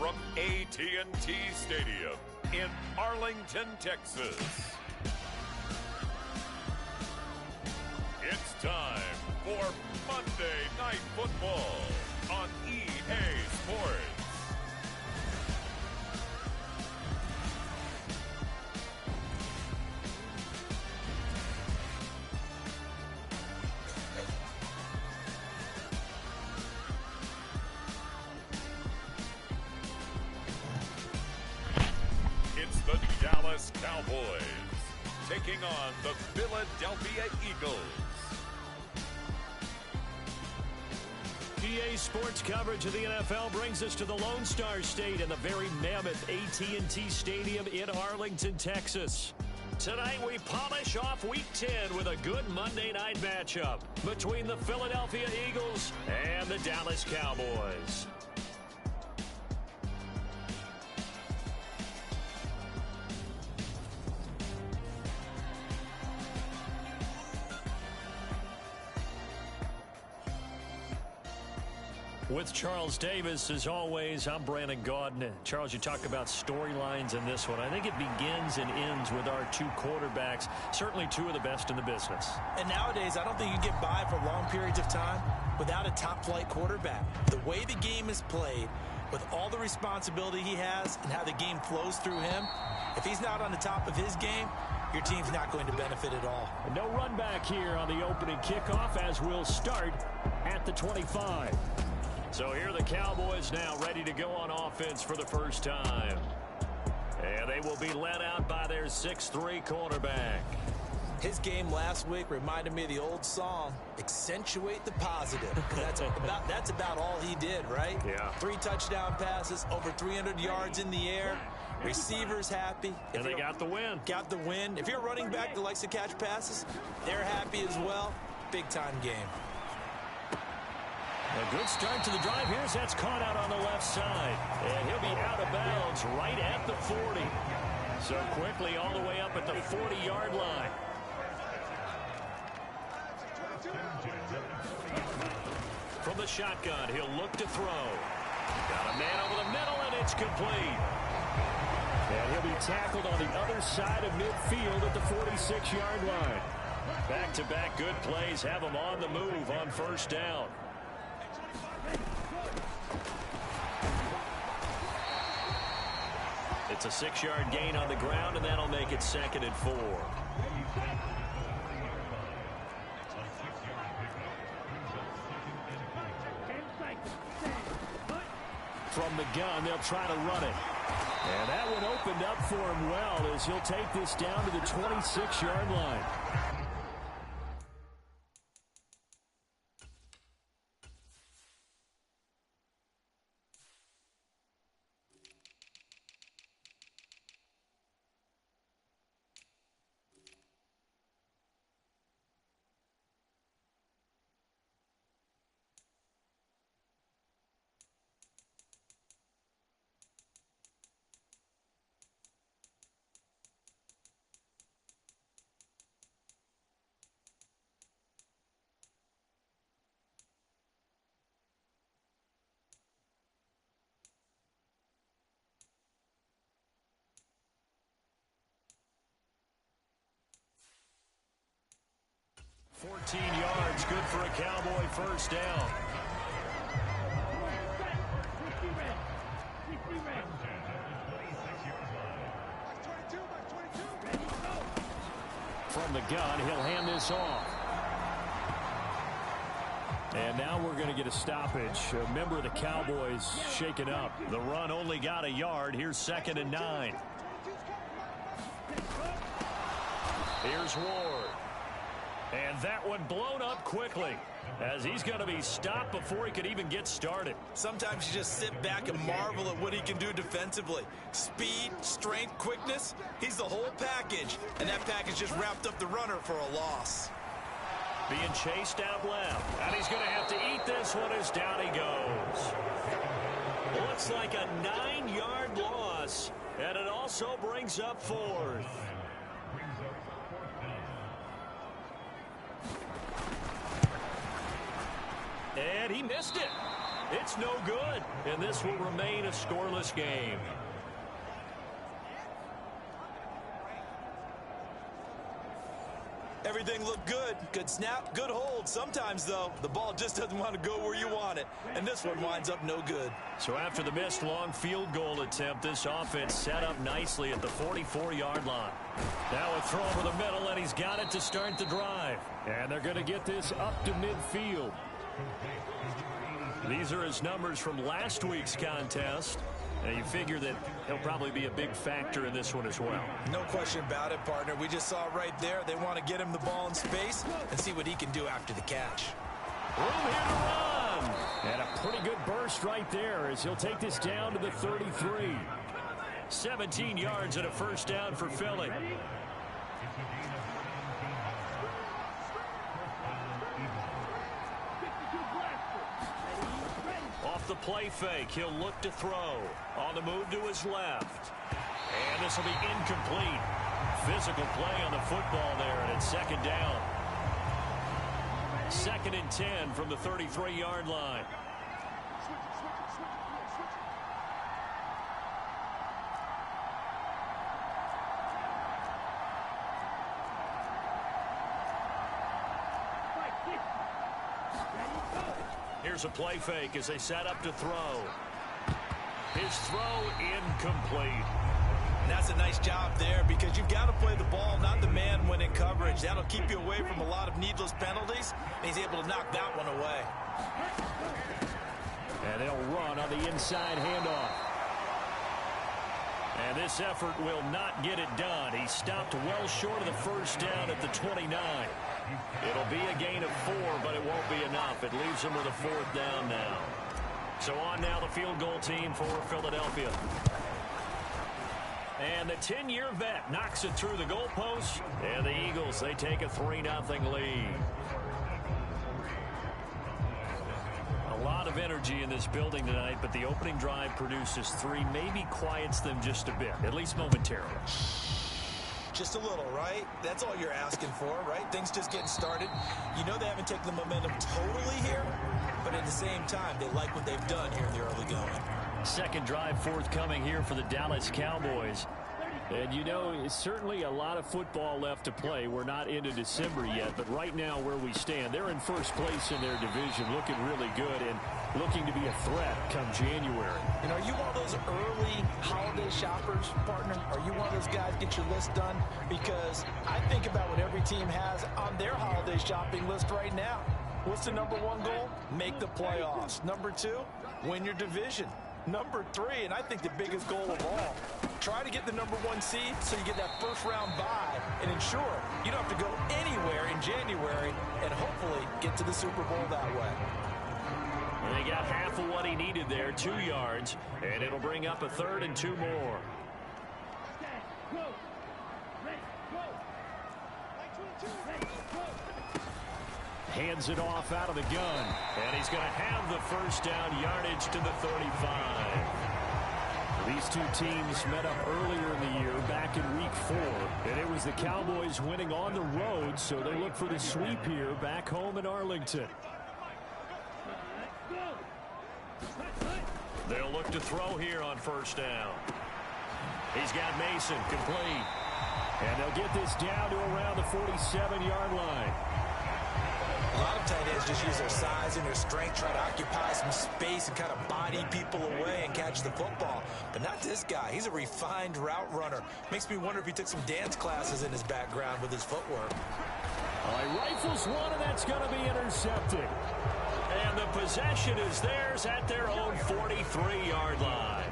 from AT&T Stadium in Arlington, Texas. It's time for Monday Night Football on EA Sports. It's the Dallas Cowboys taking on the Philadelphia Eagles. EA Sports coverage of the NFL brings us to the Lone Star State and the very mammoth AT&T Stadium in Arlington, Texas. Tonight we polish off Week 10 with a good Monday night matchup between the Philadelphia Eagles and the Dallas Cowboys. With Charles Davis, as always, I'm Brandon Gaudin. Charles, you talk about storylines in this one. I think it begins and ends with our two quarterbacks, certainly two of the best in the business. And nowadays, I don't think you can get by for long periods of time without a top-flight quarterback. The way the game is played, with all the responsibility he has and how the game flows through him, if he's not on the top of his game, your team's not going to benefit at all. And no run back here on the opening kickoff as we'll start at the 25. So here are the Cowboys now ready to go on offense for the first time. And they will be led out by their 6'3" quarterback. His game last week reminded me of the old song, accentuate the positive. That's about all he did, right? Yeah. 3 touchdown passes, over 300 yards in the air. Receivers happy. And they got the win. Got the win. If you're a running back that likes to catch passes, they're happy as well. Big-time game. A good start to the drive. Here's that's caught out on the left side. And he'll be out of bounds right at the 40. So quickly all the way up at the 40-yard line. From the shotgun, he'll look to throw. Got a man over the middle, and it's complete. And he'll be tackled on the other side of midfield at the 46-yard line. Back-to-back good plays have him on the move on first down. It's a 6-yard gain on the ground, and that'll make it 2nd and 4. From the gun, they'll try to run it. And that one opened up for him well as he'll take this down to the 26-yard line. $14 yards, good for a Cowboy first down. From the gun, he'll hand this off. And now we're going to get a stoppage. A member of the Cowboys shaken up. The run only got a yard. Here's 2nd and 9. Here's Ward. And that one blown up quickly as he's going to be stopped before he could even get started. Sometimes you just sit back and marvel at what he can do defensively. Speed, strength, quickness, he's the whole package. And that package just wrapped up the runner for a loss. Being chased out left. And he's going to have to eat this one as down he goes. Looks like a 9-yard loss. And it also brings up 4th. And he missed it. It's no good, and this will remain a scoreless game. Everything looked good. Good snap, good hold. Sometimes, though, the ball just doesn't want to go where you want it. And this one winds up no good. So after the missed long field goal attempt, this offense set up nicely at the 44-yard line. Now a throw over the middle, and he's got it to start the drive. And they're going to get this up to midfield. These are his numbers from last week's contest. And you figure that he'll probably be a big factor in this one as well. No question about it, partner. We just saw right there. They want to get him the ball in space and see what he can do after the catch. Room here to run. And a pretty good burst right there as he'll take this down to the 33. 17 yards and a first down for Philly. Off the play fake, he'll look to throw. On the move to his left. And this will be incomplete. Physical play on the football there, and it's second down. 2nd and 10 from the 33-yard line. Here's a play fake as they set up to throw. His throw incomplete. And that's a nice job there because you've got to play the ball, not the man when in coverage. That'll keep you away from a lot of needless penalties, and he's able to knock that one away. And they'll run on the inside handoff. And this effort will not get it done. He stopped well short of the first down at the 29. It'll be a gain of 4, but it won't be enough. It leaves him with a 4th down now. So on now the field goal team for Philadelphia. And the 10-year vet knocks it through the goalpost. And the Eagles, they take a 3-0 lead. A lot of energy in this building tonight, but the opening drive produces 3, maybe quiets them just a bit, at least momentarily. Just a little, right? That's all you're asking for, right? Things just getting started. You know they haven't taken the momentum totally here, but at the same time, they like what they've done here in the early going. Second drive forthcoming here for the Dallas Cowboys. And, you know, it's certainly a lot of football left to play. We're not into December yet, but right now where we stand, they're in first place in their division, looking really good and looking to be a threat come January. And are you one of those early holiday shoppers, partner? Are you one of those guys get your list done? Because I think about what every team has on their holiday shopping list right now. What's the number 1 goal? Make the playoffs. Number 2, win your division. Number 3, and I think the biggest goal of all, try to get the number 1 seed so you get that first-round bye and ensure you don't have to go anywhere in January and hopefully get to the Super Bowl that way. And they got half of what he needed there, 2 yards, and it'll bring up a 3rd and 2 more. Hands it off out of the gun, and he's going to have the first down yardage to the 35. These two teams met up earlier in the year, back in week 4, and it was the Cowboys winning on the road, so they look for the sweep here back home in Arlington. They'll look to throw here on first down. He's got Mason complete, and they'll get this down to around the 47-yard line. A lot of tight ends just use their size and their strength, try to occupy some space and kind of body people away and catch the football. But not this guy. He's a refined route runner. Makes me wonder if he took some dance classes in his background with his footwork. All right, rifles one, and that's going to be intercepted. And the possession is theirs at their own 43-yard line.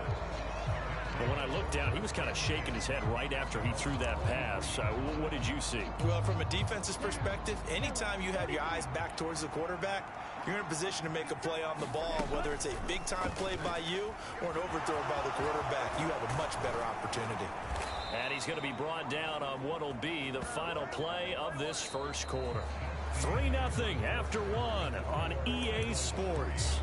But when I looked down, he was kind of shaking his head right after he threw that pass. What did you see? Well, from a defense's perspective, anytime you have your eyes back towards the quarterback, you're in a position to make a play on the ball, whether it's a big-time play by you or an overthrow by the quarterback. You have a much better opportunity. And he's going to be brought down on what will be the final play of this first quarter. 3-0 after 1 on EA Sports.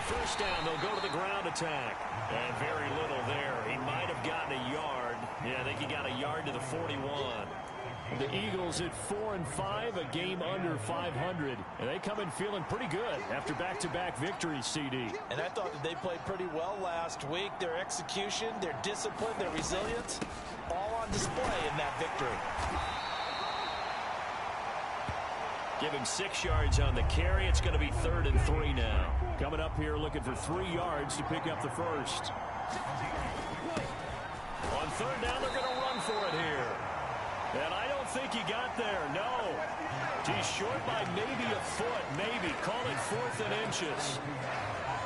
First down, they'll go to the ground attack. And very little there. He might have gotten a yard. Yeah, I think he got a yard. The Eagles at 4-5, a game under 500. And they come in feeling pretty good after back-to-back victories, CD. And I thought that they played pretty well last week. Their execution, their discipline, their resilience, all on display in that victory. Give him 6 yards on the carry. It's going to be 3rd and 3 now. Coming up here looking for 3 yards to pick up the first. On 3rd down, they're going to run for it here. And I don't think he got there, no. He's short by maybe a foot, maybe. Call it 4th and inches.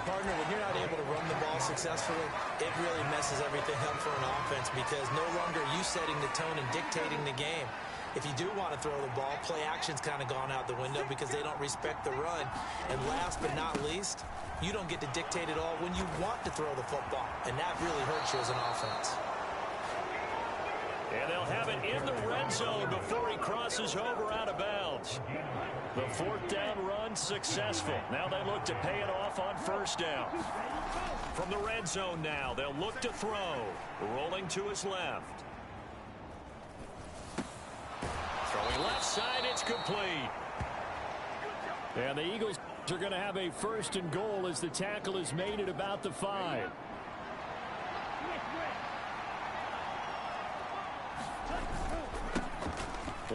Partner, when you're not able to run the ball successfully, it really messes everything up for an offense because no longer are you setting the tone and dictating the game. If you do want to throw the ball, play action's kind of gone out the window because they don't respect the run. And last but not least, you don't get to dictate it all when you want to throw the football. And that really hurts you as an offense. And they'll have it in the red zone before he crosses over out of bounds. The 4th down run successful. Now they look to pay it off on 1st down. From the red zone now, they'll look to throw. Rolling to his left. Throwing left side, it's complete. And the Eagles are going to have a 1st and goal as the tackle is made at about the 5.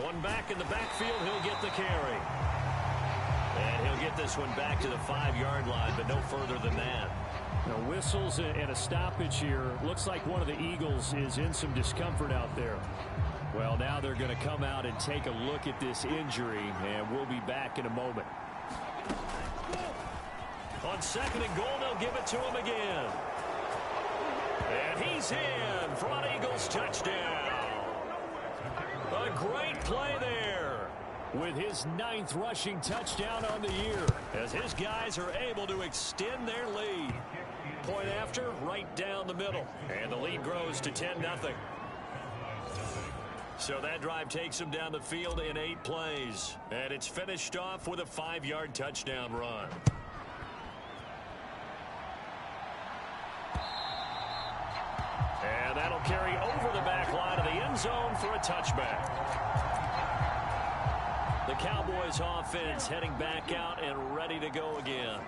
One back in the backfield, he'll get the carry. And he'll get this one back to the 5-yard line, but no further than that. Now, whistles and a stoppage here. Looks like one of the Eagles is in some discomfort out there. Well, now they're going to come out and take a look at this injury, and we'll be back in a moment. On 2nd and goal, they'll give it to him again. And he's in for an Eagles touchdown. A great play there with his 9th rushing touchdown on the year as his guys are able to extend their lead. Point after, right down the middle. And the lead grows to 10-0. So that drive takes him down the field in 8 plays. And it's finished off with a 5-yard touchdown run. And that'll carry over the back line of the end zone for a touchback. The Cowboys offense heading back out and ready to go again.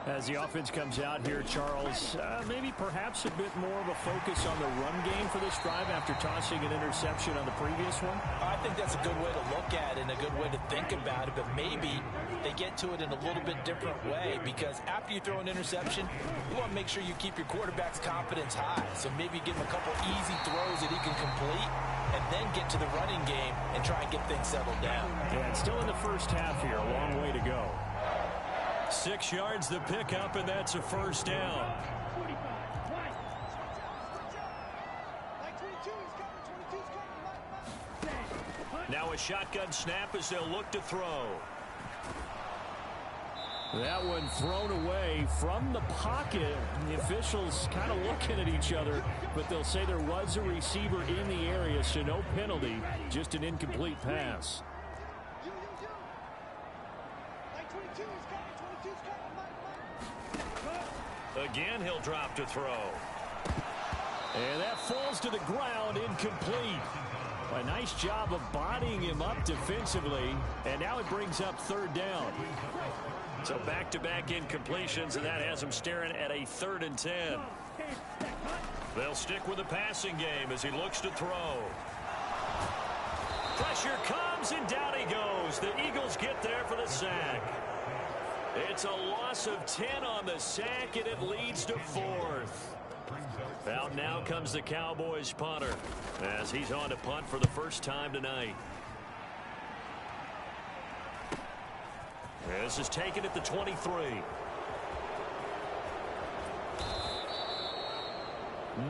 As the offense comes out here, Charles, maybe perhaps a bit more of a focus on the run game for this drive after tossing an interception on the previous one? I think that's a good way to look at it and a good way to think about it, but maybe they get to it in a little bit different way because after you throw an interception, you want to make sure you keep your quarterback's confidence high. So maybe give him a couple easy throws that he can complete and then get to the running game and try and get things settled down. Yeah, it's still in the first half here. A long way to go. 6 yards the pickup, and that's a 1st down. Now a shotgun snap as they'll look to throw. That one thrown away from the pocket. The officials kind of looking at each other, but they'll say there was a receiver in the area, so no penalty, just an incomplete pass. Again, he'll drop to throw. And that falls to the ground, incomplete. A nice job of bodying him up defensively, and now it brings up 3rd down. So back-to-back incompletions, and that has him staring at a 3rd and 10. They'll stick with the passing game as he looks to throw. Pressure comes, and down he goes. The Eagles get there for the sack. It's a loss of 10 on the sack, and it leads to 4th. Out now comes the Cowboys punter as he's on to punt for the first time tonight. This is taken at the 23.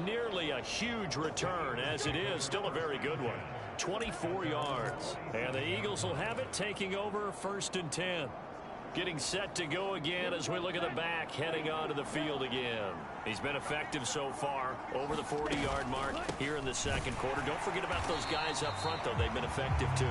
Nearly a huge return, as it is still a very good one. 24 yards. And the Eagles will have it, taking over 1st and 10. Getting set to go again as we look at the back, heading onto the field again. He's been effective so far, over the 40-yard mark here in the 2nd quarter. Don't forget about those guys up front, though. They've been effective, too.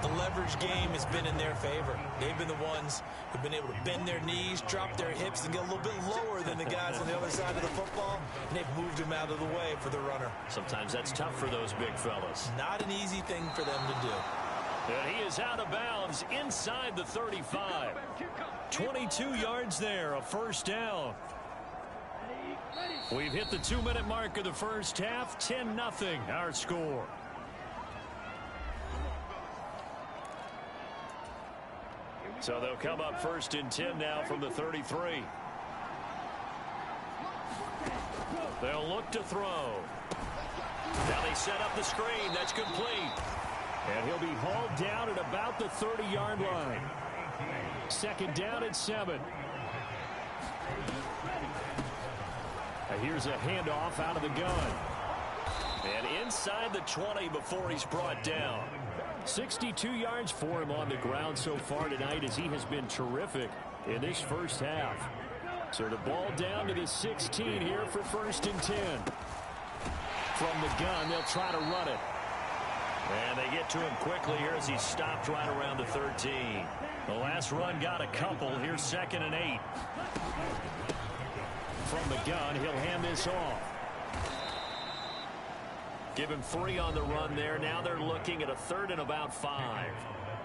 The leverage game has been in their favor. They've been the ones who've been able to bend their knees, drop their hips, and get a little bit lower than the guys on the other side of the football, and they've moved them out of the way for the runner. Sometimes that's tough for those big fellas. Not an easy thing for them to do. And he is out of bounds inside the 35. 22 yards there, a first down. We've hit the 2-minute mark of the first half. 10-0 our score. So they'll come up 1st and 10 now from the 33. They'll look to throw. Now they set up the screen. That's complete. And he'll be hauled down at about the 30-yard line. 2nd down at 7. Here's a handoff out of the gun. And inside the 20 before he's brought down. 62 yards for him on the ground so far tonight as he has been terrific in this first half. So the ball down to the 16 here for 1st and 10. From the gun, they'll try to run it. And they get to him quickly here as he stopped right around the 13. The last run got a couple. Here's 2nd and 8. From the gun, he'll hand this off. Give him 3 on the run there. Now they're looking at a 3rd and about 5.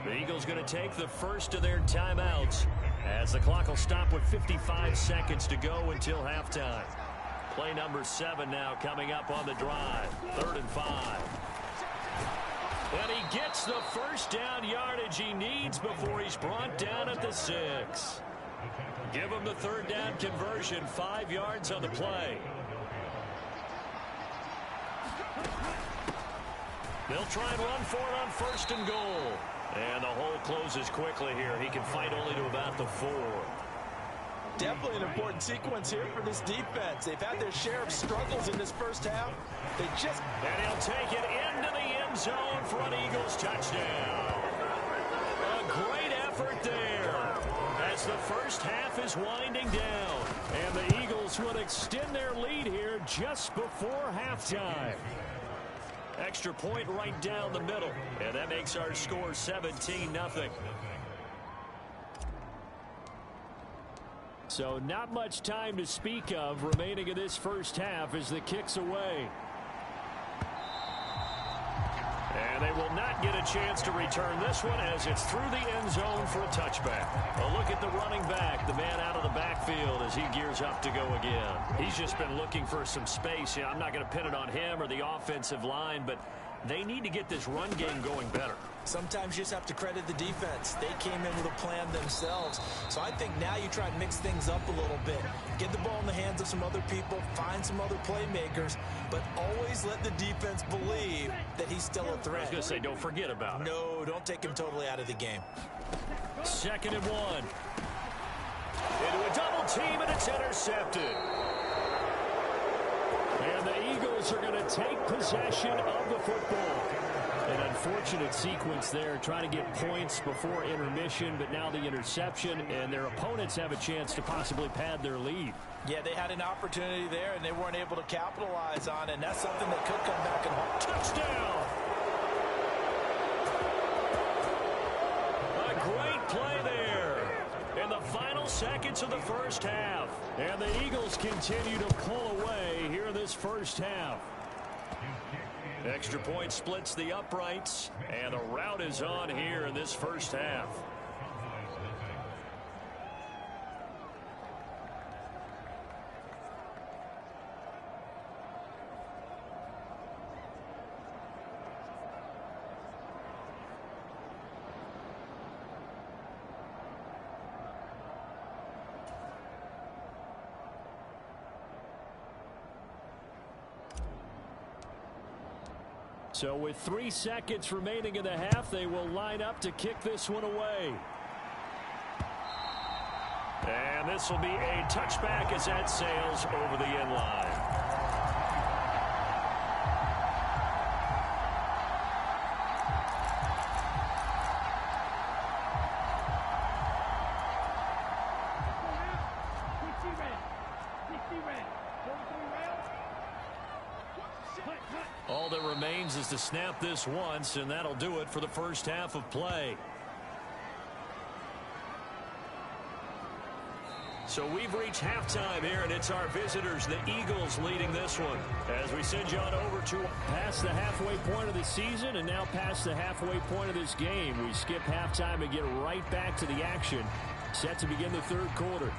The Eagles going to take the first of their timeouts as the clock will stop with 55 seconds to go until halftime. Play number 7 now coming up on the drive. 3rd and 5. And he gets the first down yardage he needs before he's brought down at the 6. Give him the 3rd down conversion. 5 yards on the play. They'll try and run for it on 1st and goal. And the hole closes quickly here. He can fight only to about the 4. Definitely an important sequence here for this defense. They've had their share of struggles in this first half. And he'll take it into the end zone for an Eagles touchdown. A great effort there as the first half is winding down. And the Eagles will extend their lead here just before halftime. Extra point right down the middle. And that makes our score 17-0. So not much time to speak of remaining in this first half as the kick's away. And they will not get a chance to return this one as it's through the end zone for a touchback. A look at the running back, the man out of the backfield as he gears up to go again. He's just been looking for some space. I'm not going to pin it on him or the offensive line, but they need to get this run game going better. Sometimes you just have to credit the defense. They came in with a plan themselves. So I think now you try to mix things up a little bit. Get the ball in the hands of some other people, find some other playmakers, but always let the defense believe that he's still a threat. I was going to say, don't forget about it. No, don't take him totally out of the game. 2nd and 1. Into a double team, and it's intercepted. And the Eagles are going to take possession of the football. An unfortunate sequence there, trying to get points before intermission, but now the interception, and their opponents have a chance to possibly pad their lead. Yeah, they had an opportunity there, and they weren't able to capitalize on it, and that's something that could come back and haunt. Touchdown! A great play there in the final seconds of the first half. And the Eagles continue to pull away here in this first half. Extra point splits the uprights, and the rout is on here in this first half. So with 3 seconds remaining in the half, they will line up to kick this one away. And this will be a touchback as that sails over the end line. All that remains is to snap this once, and that'll do it for the first half of play. So we've reached halftime here, and it's our visitors, the Eagles, leading this one. As we send you on over to past the halfway point of the season and now past the halfway point of this game. We skip halftime and get right back to the action. Set to begin the third quarter.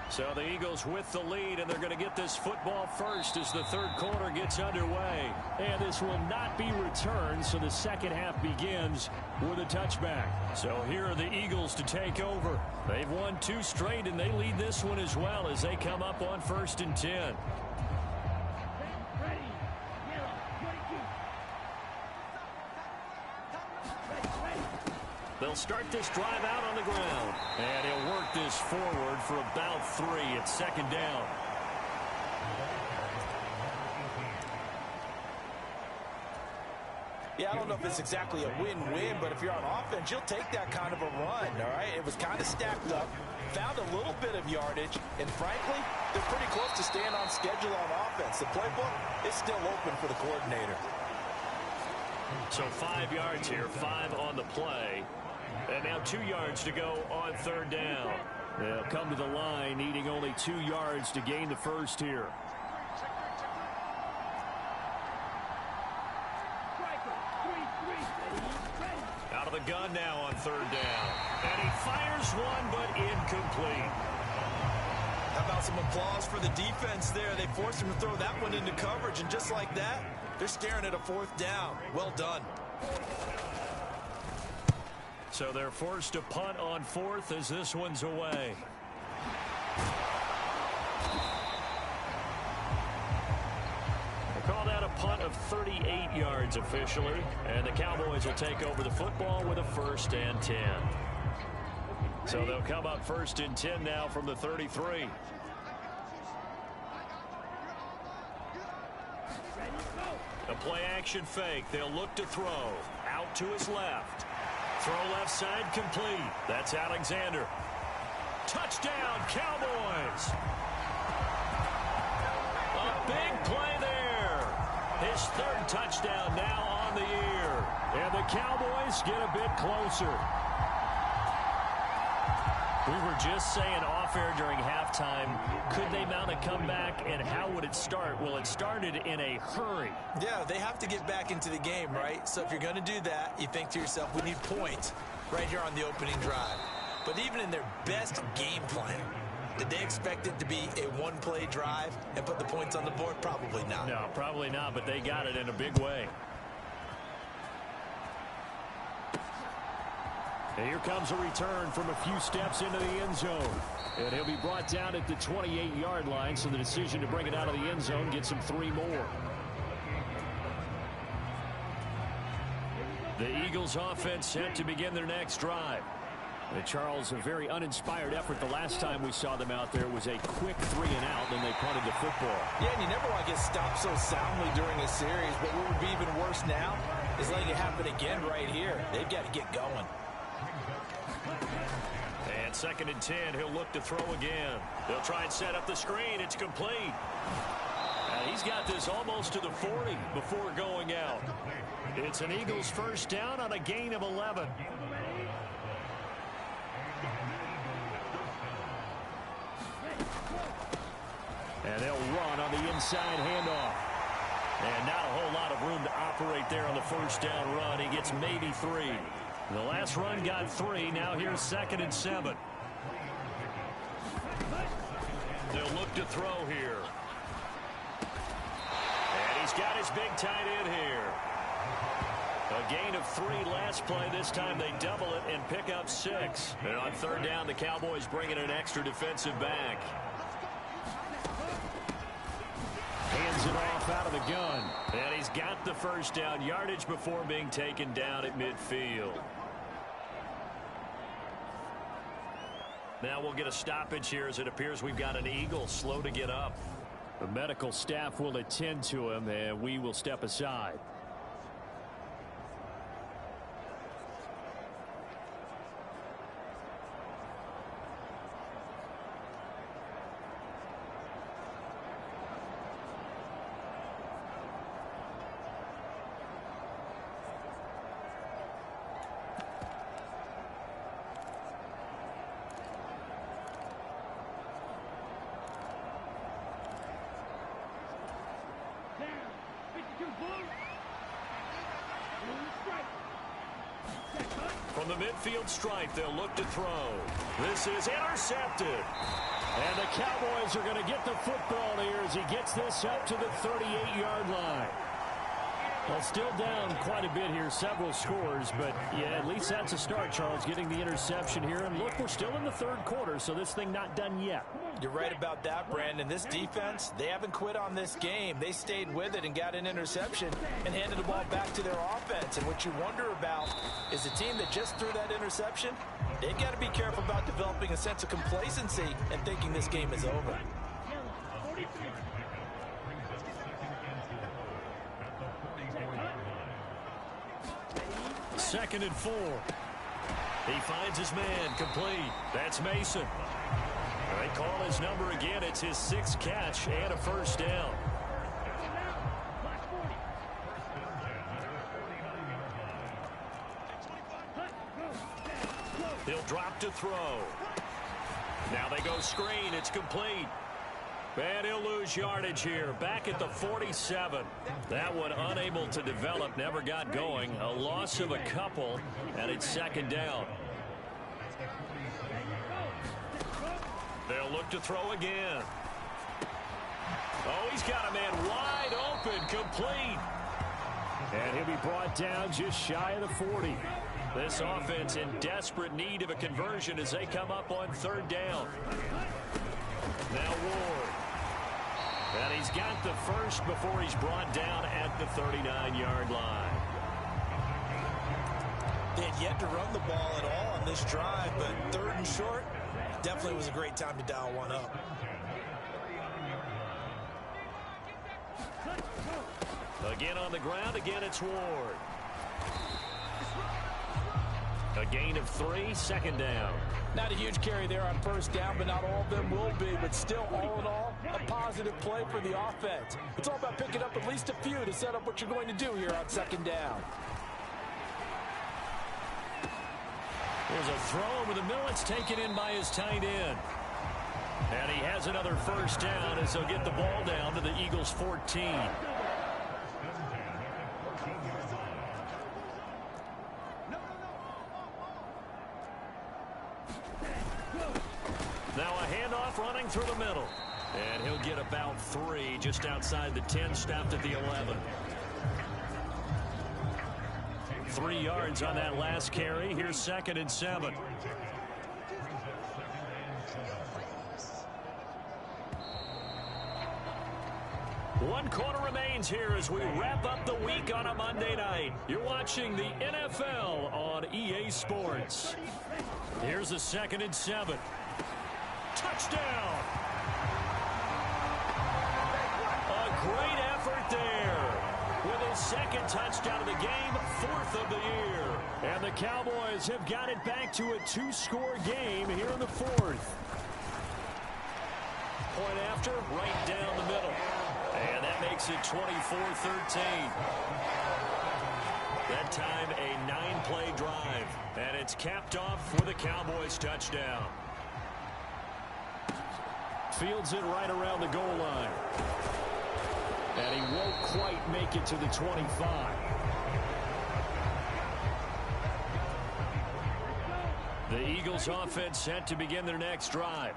So the Eagles with the lead, and they're going to get this football first as the third quarter gets underway. And this will not be returned, so the second half begins with a touchback. So here are the Eagles to take over. They've won 2 straight, and they lead this one as well as they come up on 1st and 10. They'll start this drive out on the ground. And he'll work this forward for about 3. It's 2nd down. Yeah, I don't know if it's exactly a win-win, but if you're on offense, you'll take that kind of a run, all right? It was kind of stacked up, found a little bit of yardage, and frankly, they're pretty close to staying on schedule on offense. The playbook is still open for the coordinator. So 5 yards here, 5 on the play. And now 2 yards to go on 3rd down. They'll come to the line, needing only 2 yards to gain the first here. Out of the gun now on 3rd down. And he fires one, but incomplete. How about some applause for the defense there? They forced him to throw that one into coverage, and just like that, they're staring at a 4th down. Well done. So they're forced to punt on 4th as this one's away. We'll call that a punt of 38 yards officially. And the Cowboys will take over the football with a 1st and 10. So they'll come up 1st and 10 now from the 33. A play action fake. They'll look to throw. Out to his left. Throw left side complete. That's Alexander. Touchdown, Cowboys. A big play there. His 3rd touchdown now on the year. And the Cowboys get a bit closer. We were just saying off-air during halftime, could they mount a comeback, and how would it start? Well, it started in a hurry. Yeah, they have to get back into the game, right? So if you're going to do that, you think to yourself, we need points right here on the opening drive. But even in their best game plan, did they expect it to be a one-play drive and put the points on the board? Probably not. No, probably not, but they got it in a big way. And here comes a return from a few steps into the end zone. And he'll be brought down at the 28-yard line, so the decision to bring it out of the end zone gets him 3 more. The Eagles offense set to begin their next drive. And Charles, a very uninspired effort. The last time we saw them out there was a quick 3 and out, and they punted the football. Yeah, and you never want to get stopped so soundly during a series, but what would be even worse now is letting it happen again right here. They've got to get going. And 2nd and 10, he'll look to throw again. They'll try and set up the screen. It's complete. He's got this almost to the 40 before going out. It's an Eagles 1st down on a gain of 11. And they'll run on the inside handoff. And not a whole lot of room to operate there on the 1st down run. He gets maybe 3. The last run got 3. Now here's 2nd and 7. They'll look to throw here. And he's got his big tight end here. A gain of 3 last play. This time they double it and pick up 6. And on 3rd down, the Cowboys bring in an extra defensive back. Hands it off out of the gun. And he's got the 1st down yardage before being taken down at midfield. Now we'll get a stoppage here as it appears we've got an Eagle slow to get up. The medical staff will attend to him, and we will step aside. From the midfield stripe, they'll look to throw. This is intercepted. And the Cowboys are going to get the football here as he gets this up to the 38-yard line. Well, still down quite a bit here, several scores, but yeah, at least that's a start, Charles, getting the interception here. And look, we're still in the third quarter, so this thing not done yet. You're right about that, Brandon. This defense, they haven't quit on this game. They stayed with it and got an interception and handed the ball back to their offense. And what you wonder about is the team that just threw that interception, they've got to be careful about developing a sense of complacency and thinking this game is over. Second and 4. He finds his man, complete. That's Mason. They call his number again. It's his 6th catch and a first down. He'll drop to throw. Now they go screen. It's complete. And he'll lose yardage here. Back at the 47. That one unable to develop. Never got going. A loss of a couple. And it's second down. They'll look to throw again. Oh, he's got a man wide open. Complete. And he'll be brought down just shy of the 40. This offense in desperate need of a conversion as they come up on third down. Now Ward. And he's got the first before he's brought down at the 39-yard line. They had yet to run the ball at all on this drive, but third and short, definitely was a great time to dial one up. Again on the ground, again it's Ward. A gain of 3, second down. Not a huge carry there on first down, but not all of them will be. But still, all in all, a positive play for the offense. It's all about picking up at least a few to set up what you're going to do here on second down. There's a throw over the middle. It's taken in by his tight end. And he has another first down as they'll get the ball down to the Eagles' 14. Now a handoff running through the middle. And he'll get about 3 just outside the 10, stopped at the 11. 3 yards on that last carry. Here's second and 7. One quarter remains here as we wrap up the week on a Monday night. You're watching the NFL on EA Sports. Here's a second and 7. Touchdown! A great effort there. With his second touchdown of the game, 4th of the year. And the Cowboys have got it back to a 2-score game here in the 4th. Point after, right down the middle. And that makes it 24-13. That time, a 9-play drive. And it's capped off with a Cowboys touchdown. Fields it right around the goal line. And he won't quite make it to the 25. The Eagles offense set to begin their next drive.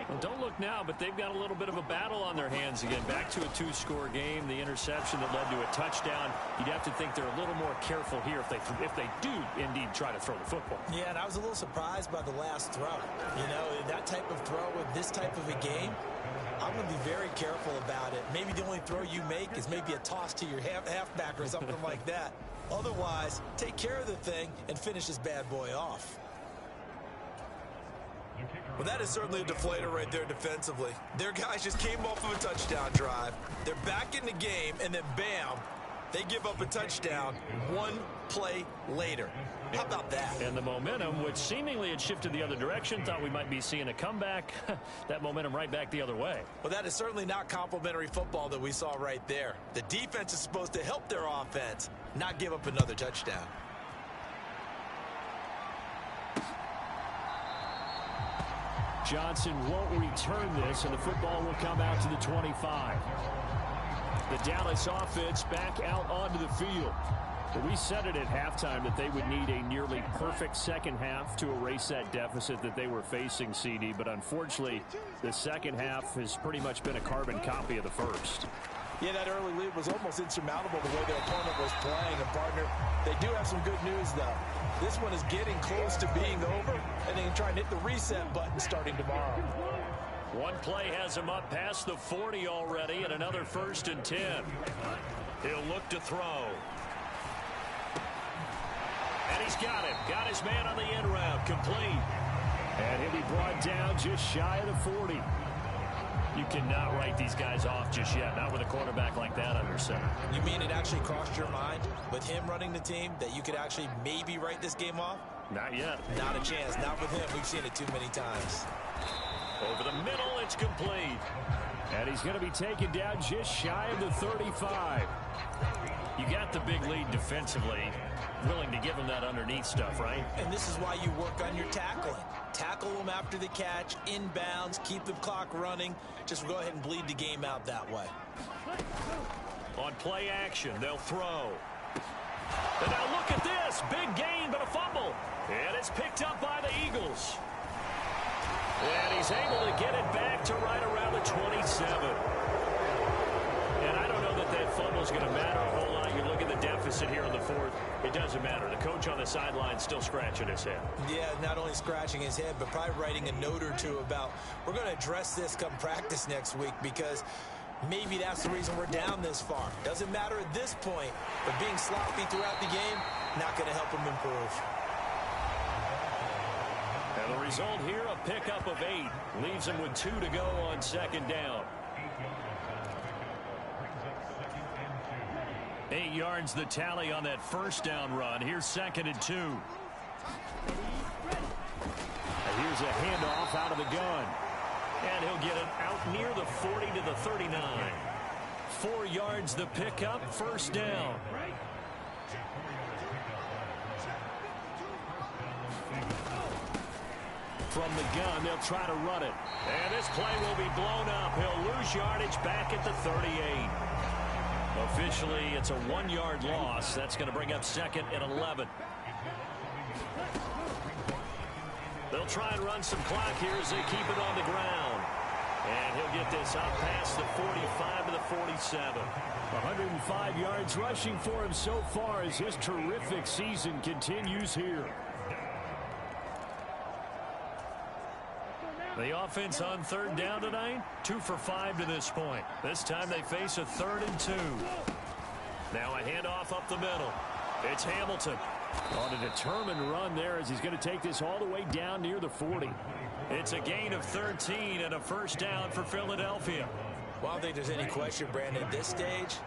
Well, don't look now, but they've got a little bit of a battle on their hands again. Back to a 2-score game. The interception that led to a touchdown. You'd have to think they're a little more careful here if they do indeed try to throw the football. Yeah, and I was a little surprised by the last throw. You know, that type of throw with this type of a game, I'm going to be very careful about it. Maybe the only throw you make is maybe a toss to your halfback or something like that. Otherwise, take care of the thing and finish this bad boy off. Well, that is certainly a deflator right there defensively. Their guys just came off of a touchdown drive. They're back in the game, and then bam, they give up a touchdown 1 play later. How about that? And the momentum, which seemingly had shifted the other direction, thought we might be seeing a comeback. That momentum right back the other way. Well, that is certainly not complimentary football that we saw right there. The defense is supposed to help their offense, not give up another touchdown. Johnson won't return this, and the football will come out to the 25. the Dallas offense back out onto the field. We said it at halftime that they would need a nearly perfect second half to erase that deficit that they were facing, CD. But unfortunately, the second half has pretty much been a carbon copy of the first. Yeah, that early lead was almost insurmountable the way their opponent was playing. And, partner, they do have some good news, though. This one is getting close to being over, and they can try and hit the reset button starting tomorrow. One play has him up past the 40 already, and another 1st and 10. He'll look to throw. And he's got him. Got his man on the end route. Complete. And he'll be brought down just shy of the 40. You cannot write these guys off just yet. Not with a quarterback like that under center. You mean it actually crossed your mind with him running the team that you could actually maybe write this game off? Not yet. Not a chance. Not with him. We've seen it too many times. Over the middle, it's complete. And he's going to be taken down just shy of the 35. You got the big lead defensively. Willing to give him that underneath stuff, right? And this is why you work on your tackling. Tackle them after the catch, inbounds, keep the clock running. Just go ahead and bleed the game out that way. On play action, they'll throw. And now look at this. Big gain, but a fumble. And it's picked up by the Eagles. And he's able to get it back to right around the 27. And I don't know that that fumble is going to matter a whole lot. You look at the deficit here in the 4th. It doesn't matter. The coach on the sideline still scratching his head. Yeah, not only scratching his head, but probably writing a note or two about we're going to address this come practice next week because maybe that's the reason we're down this far. Doesn't matter at this point, but being sloppy throughout the game, not going to help him improve. And the result here, a pickup of 8. Leaves him with 2 to go on 2nd down. 8 yards the tally on that 1st down run. Here's 2nd and 2. And here's a handoff out of the gun. And he'll get it out near the 40 to the 39. 4 yards the pickup, 1st down. From the gun, they'll try to run it. And this play will be blown up. He'll lose yardage back at the 38. Officially, it's a 1-yard loss. That's going to bring up 2nd and 11. They'll try and run some clock here as they keep it on the ground. And he'll get this up past the 45 to the 47. 105 yards rushing for him so far as his terrific season continues here. The offense on 3rd down tonight, 2 for 5 to this point. This time they face a 3rd and 2. Now a handoff up the middle. It's Hamilton. On a determined run there as he's going to take this all the way down near the 40. It's a gain of 13 and a 1st down for Philadelphia. Well, I don't think there's any question, Brandon, at this stage.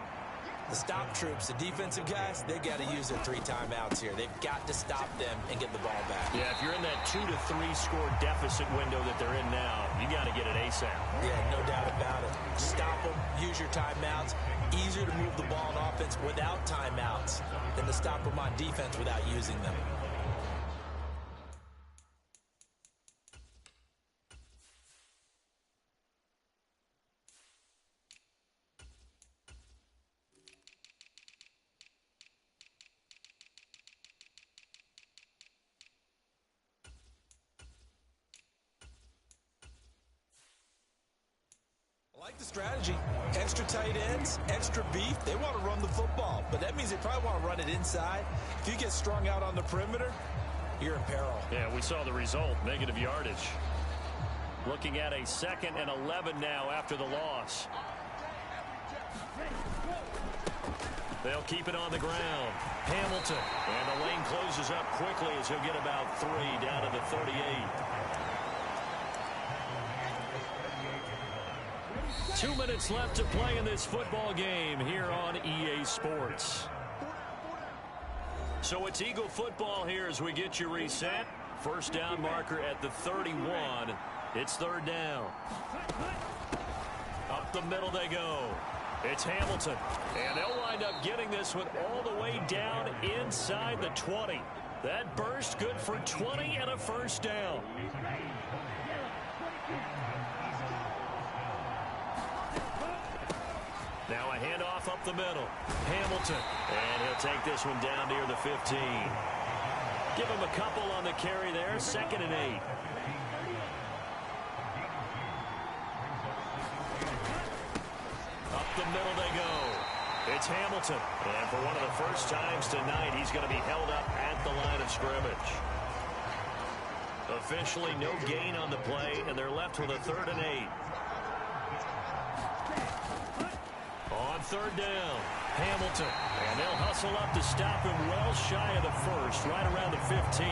The stop troops, the defensive guys, they got to use their 3 timeouts here. They've got to stop them and get the ball back. Yeah, if you're in that 2 to 3 score deficit window that they're in now, you got to get it ASAP. Yeah, no doubt about it. Stop them, use your timeouts. Easier to move the ball on offense without timeouts than to stop them on defense without using them. I like the strategy. Extra tight ends, extra beef. They want to run the football, but that means they probably want to run it inside. If you get strung out on the perimeter, you're in peril. Yeah, we saw the result, negative yardage. Looking at a 2nd and 11 now after the loss. They'll keep it on the ground. Hamilton. And the lane closes up quickly as he'll get about 3 down to the 38. 2 minutes left to play in this football game here on EA Sports. So it's Eagle football here as we get you reset. 1st down marker at the 31. It's 3rd down. Up the middle they go. It's Hamilton. And they'll wind up getting this one all the way down inside the 20. That burst good for 20 and a 1st down. Now a handoff up the middle. Hamilton. And he'll take this one down near the 15. Give him a couple on the carry there. 2nd and 8. Up the middle they go. It's Hamilton. And for one of the first times tonight, he's going to be held up at the line of scrimmage. Officially no gain on the play, and they're left with a 3rd and 8. On 3rd down, Hamilton. And they'll hustle up to stop him well shy of the first, right around the 15.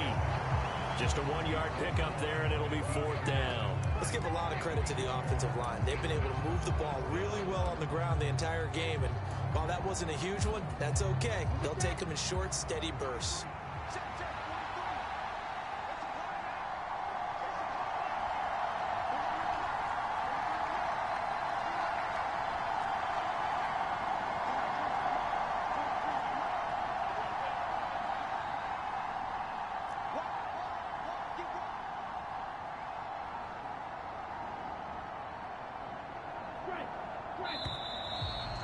Just a 1-yard pickup there, and it'll be 4th down. Let's give a lot of credit to the offensive line. They've been able to move the ball really well on the ground the entire game, and while that wasn't a huge one, that's okay. They'll take them in short, steady bursts.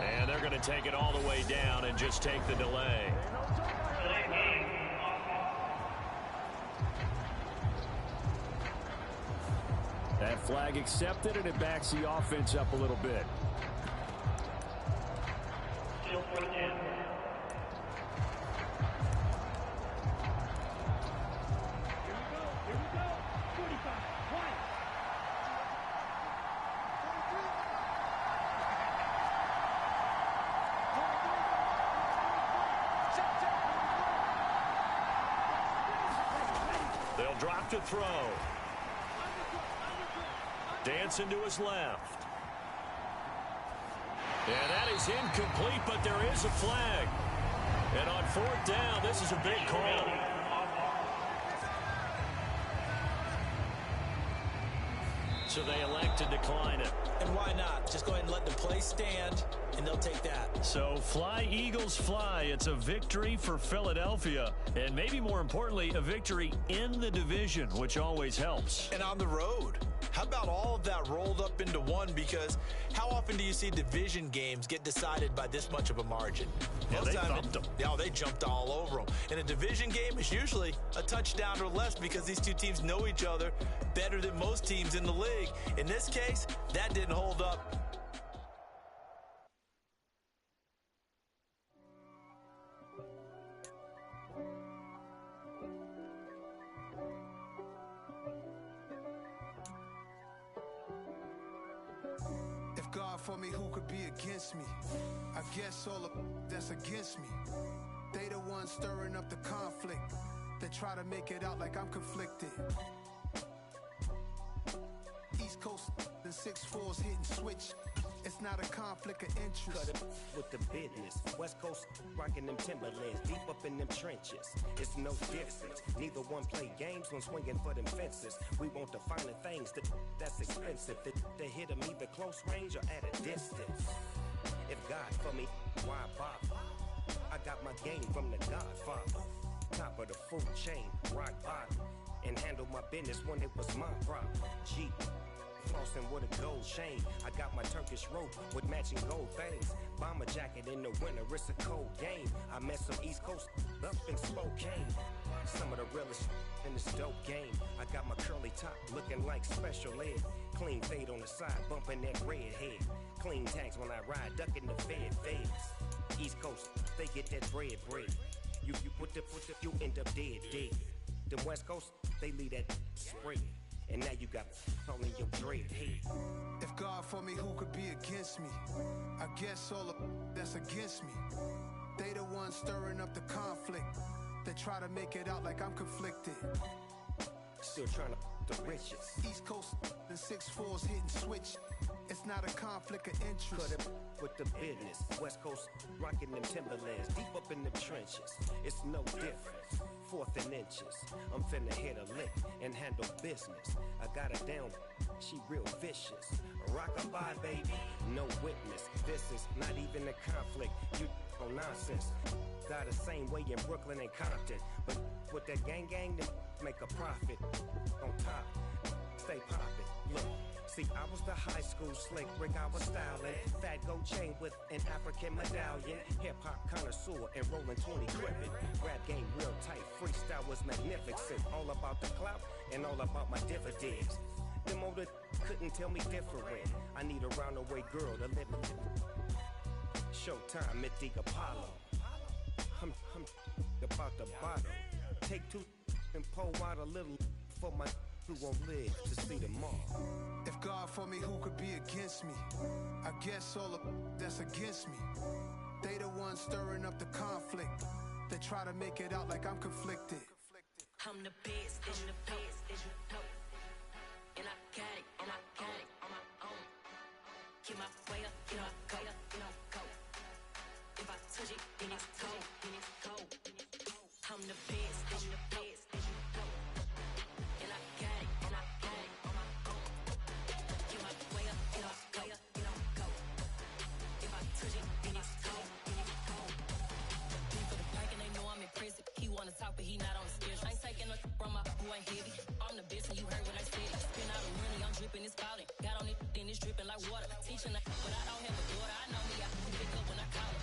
And they're going to take it all the way down and just take the delay. That flag accepted, and it backs the offense up a little bit. They'll drop to throw. Dancing to his left. And that is incomplete, but there is a flag. And on 4th down, this is a big call. So they elect to decline it. And why not? Just go ahead and let the play stand, and they'll take that. So fly, Eagles, fly. It's a victory for Philadelphia. And maybe more importantly, a victory in the division, which always helps. And on the road. How about all of that rolled up into one? Because how often do you see division games get decided by this much of a margin? Yeah, they thumped them. Yeah, they jumped all over them. And a division game is usually a touchdown or less because these two teams know each other better than most teams in the league. In this case, that didn't hold up. For me, who could be against me? I guess all of that's against me. They the ones stirring up the conflict. They try to make it out like I'm conflicted. East Coast and 6'4s hitting switch. It's not a conflict of interest. Cut it with the business. West Coast rocking them Timberlands, deep up in them trenches. It's no difference. Neither one play games when swinging for them fences. We want the finer things that's expensive. That hit them either close range or at a distance. If God for me, why bother? I got my game from the Godfather. Top of the food chain, rock bottom. And handle my business when it was my problem. G. Flossing with a gold chain. I got my Turkish rope with matching gold things. Bomber jacket in the winter, it's a cold game. I met some East Coast up in Spokane. Some of the realest in this dope game. I got my curly top looking like special ed. Clean fade on the side, bumping that red head. Clean tags when I ride, ducking the feds. East Coast, they get that bread. You you end up dead. Them West Coast, they leave that spread. And now you got all in your dread head. If God for me, who could be against me? I guess all of that's against me. They the ones stirring up the conflict. They try to make it out like I'm conflicted. Still trying to the riches. East Coast and 6'4s hitting switch. It's not a conflict of interest. Cut it with the business. West Coast rocking them Timberlands, deep up in the trenches. It's no difference. 4th and inches. I'm finna hit a lick and handle business. I got her down, she real vicious. Rock-a-bye, baby, no witness. This is not even a conflict. You on nonsense. Got the same way in Brooklyn and Compton. But with that gang, then make a profit. On top, stay poppin'. Look, See, I was the high school slick Rick, I was styling. Fat gold chain with an African medallion. Hip-hop connoisseur and rolling 20 cribbin'. Rap game real tight, freestyle was magnificent. All about the clout and all about my dividends. Them older couldn't tell me different. I need a roundaway girl to let me. Showtime at the Apollo. I'm about the bottom. Take two and pour out a little for my who won't live to see tomorrow. If God for me, who could be against me? I guess all of that's against me. They the ones stirring up the conflict. They try to make it out like I'm conflicted. I'm the best, I'm the best, and I got it, and I got it on my own. Get my way up, get my go, go. If I touch it, then it's cold, then it's cold. I'm the best, I'm the best, and I got it, and I got it on my own. Get my way up, get my go. If I touch it, then it's cold, then it's cold. People the prank and they know I'm in prison. He wanna talk, but he not on the schedule. I ain't taking no from my who ain't heavy. I'm the best, and you heard what I said. Spin out of money, I'm dripping, it's spouting. Got on it, then it's dripping like water. Teaching that, but I don't have a daughter. I know me, I can pick up when I call her.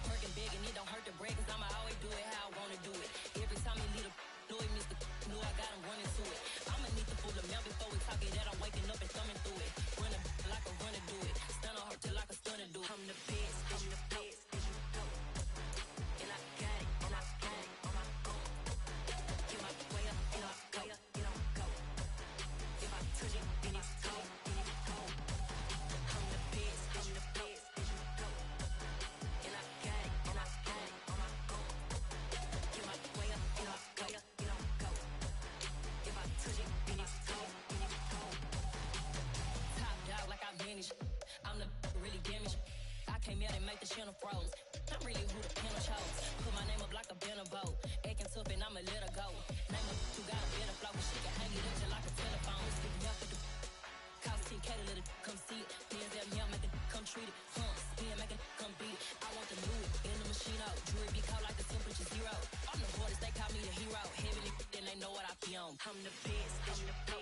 Working big and it don't hurt to break, cause I'ma always do it how I wanna do it. Every time he lead a know it, Mr. Know I got him running to it. I'ma need to pull the mail before we talk it that I'm waking up and thumbing through it. Running like a runner do it. Stun on her till like a stunner do it. I'm the best, I'm the best, and I got it, and I got it on my own. Get my way up, and I go. If I touch it, then it's cold, then it's cold. I'm the best, I'm the best, and I got it, and I got it on my own. Get my way up, and I go. If I touch it, then it's cold, then it's cold. Top dog like I vanished. I'm the really damaged. I came out and make the channel froze. I'm really who the panel chose. Put my name up like a banner boat. Acting tough and I'ma let her go. Name up who got a better flow. She can hang it up just like a telephone. Speaking up with the cost 10K to let it come see it. Hands down, yeah, make it come treat it. Spin, make it come beat it. I want the new it in the machine out. Jewelry be cold like the temperature 0. I'm the hardest, they call me the hero. Heavily, then they know what I be on. I'm the best, I'm the best.